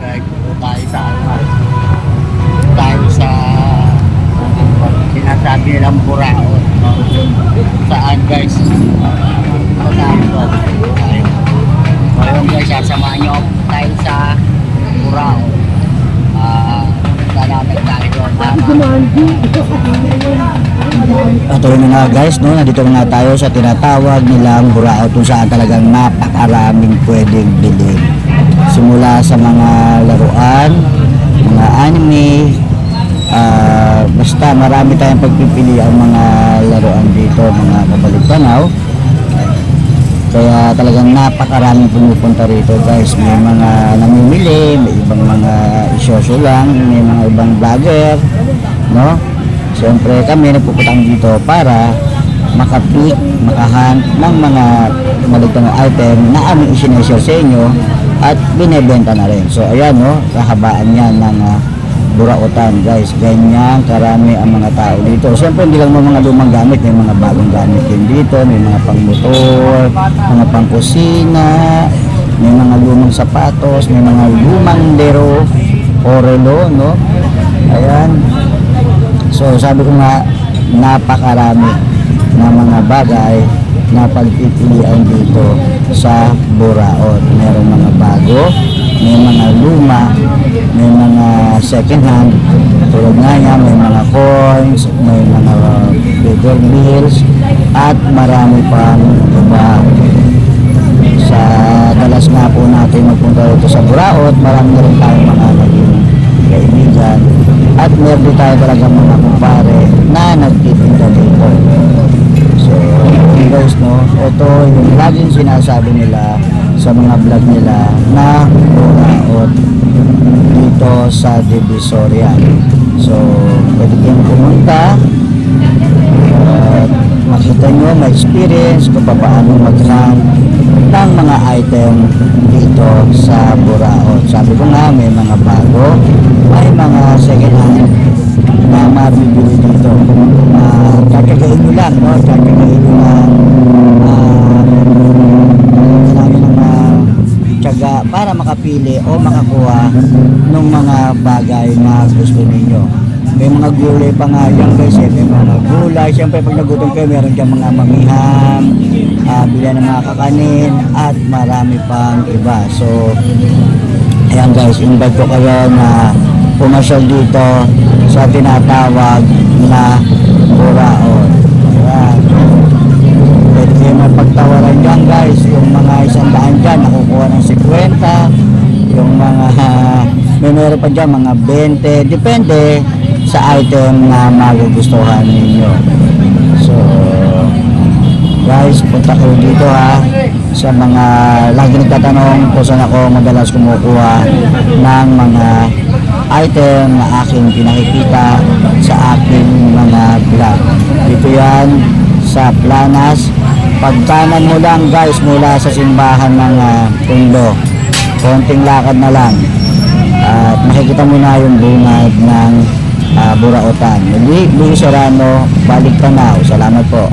Guys, dito tayo sa tayo sa sinasabi nilang Buraon. Saan guys? Sa Tambo. Ngayon guys, sasamahan nyo tayo sa Buraon. Lalapit tayo doon. Ito na nga guys, no? Nandito na nga tayo sa tinatawag nilang Buraon kung saan talagang napakaraming pwedeng bilhin. Simula sa mga laruan, mga anime, basta marami tayong pagpipili ang mga laruan dito, mga kabalik-tanaw. Kaya talagang napakaraming pumupunta rito guys. May mga namimili, may ibang mga isyoso lang, may mga ibang vlogger, no? Siyempre kami nagpupunta dito para makapik, makahunt ng mga kabalik-tanaw item na aming isineshare sa inyo at binebenta na rin. So ayan, no, kahabaan yan ng Buraotan guys. Ganyan karami ang mga tao dito. Siyempre hindi lang mga lumang gamit, may mga bagong gamit din dito. May mga pang motor, mga pang kusina, may mga lumang sapatos, may mga lumang lero o relo, no? Ayan. So sabi ko nga, napakarami na mga bagay na pagpipilian dito sa Buraon. Merong mga bago, may mga luma, may mga second hand, tulad nga niya, may mga coins, may mga paper bills, at marami pang iba. Sa dalas nga po natin magpunta dito sa Buraon, marami na rin tayong mga naging kaibigan, at meron din tayo talagang mga kumpare na nagtitinda dito. So guys, no, ito yung laging sinasabi nila sa mga vlog nila na Buraon dito sa Divisoria. So pwede kayong pumunta at makita nyo, ma-experience kung paano mag-hunt ng mga item dito sa Buraon. Sabi ko nga, may mga bago, may mga second hand na mabibili dito. Kakagain nyo lang, no? Kakagain nyo lang tiyaga para makapili o makakuha ng mga bagay na gusto ninyo. May mga gulay pa nga yan guys, may mga gulay. Siyempre pag nagutom kayo, meron dyan mga mamihang, bila ng mga kakanin, at marami pang iba. So ayan guys, invite ko kayo na pumasyal dito sa tinatawag na Buraon. Ayan. Pwede kayo mapagtawaran dyan guys. Yung mga 100 dyan nakukuha ng 50, yung mga meron pa dyan mga 20, depende sa item na magugustuhan ninyo. So guys, punta kayo dito ha, sa mga lagi nagtatanong kung saan ako madalas kumukuha ng mga item na aking pinakikita sa aking mga vlog. Dito yan sa Planas. Pagkanan mo lang guys, mula sa simbahan ng Tundo, konting lakad na lang at makikita mo na yung bungad ng Buraotan. Luis Serrano, Balik-Tanaw. Salamat po.